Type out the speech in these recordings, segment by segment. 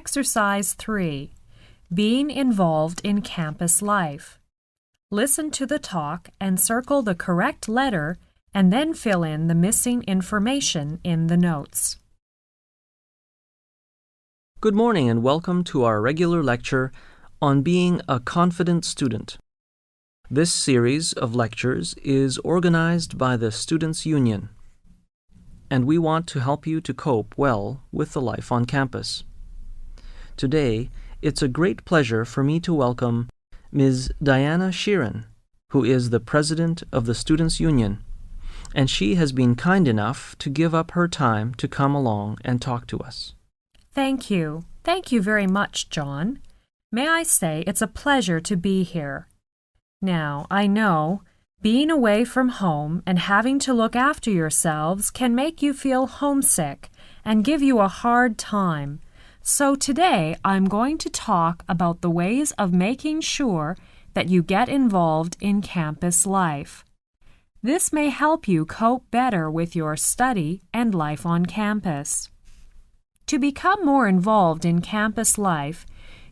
Exercise 3. Being involved in campus life. Listen to the talk and circle the correct letter and then fill in the missing information in the notes. Good morning and welcome to our regular lecture on being a confident student. This series of lectures is organized by the Students' Union, and we want to help you to cope well with the life on campus. Today, it's a great pleasure for me to welcome Ms. Diana Sheeran, who is the President of the Students' Union, and she has been kind enough to give up her time to come along and talk to us. Thank you. Thank you very much, John. May I say it's a pleasure to be here. Now, I know being away from home and having to look after yourselves can make you feel homesick and give you a hard time. So today I'm going to talk about the ways of making sure that you get involved in campus life. This may help you cope better with your study and life on campus. To become more involved in campus life,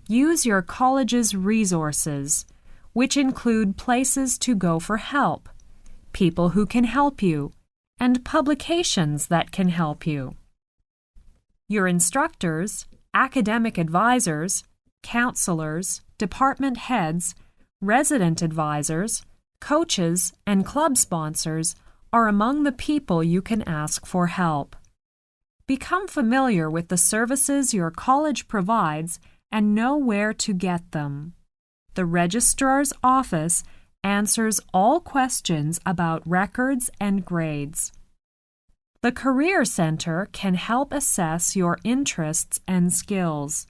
use your college's resources, which include places to go for help, people who can help you, and publications that can help you. Your instructors, academic advisors, counselors, department heads, resident advisors, coaches, and club sponsors are among the people you can ask for help. Become familiar with the services your college provides and know where to get them. The registrar's office answers all questions about records and grades. The Career Center can help assess your interests and skills.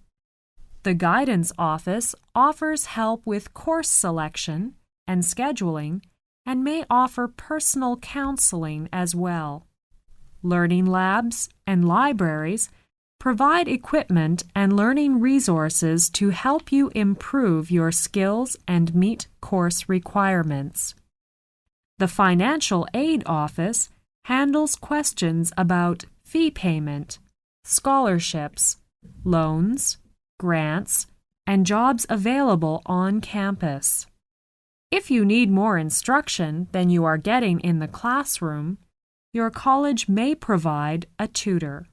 The Guidance Office offers help with course selection and scheduling and may offer personal counseling as well. Learning labs and libraries provide equipment and learning resources to help you improve your skills and meet course requirements. The Financial Aid Office handles questions about fee payment, scholarships, loans, grants, and jobs available on campus. If you need more instruction than you are getting in the classroom, your college may provide a tutor.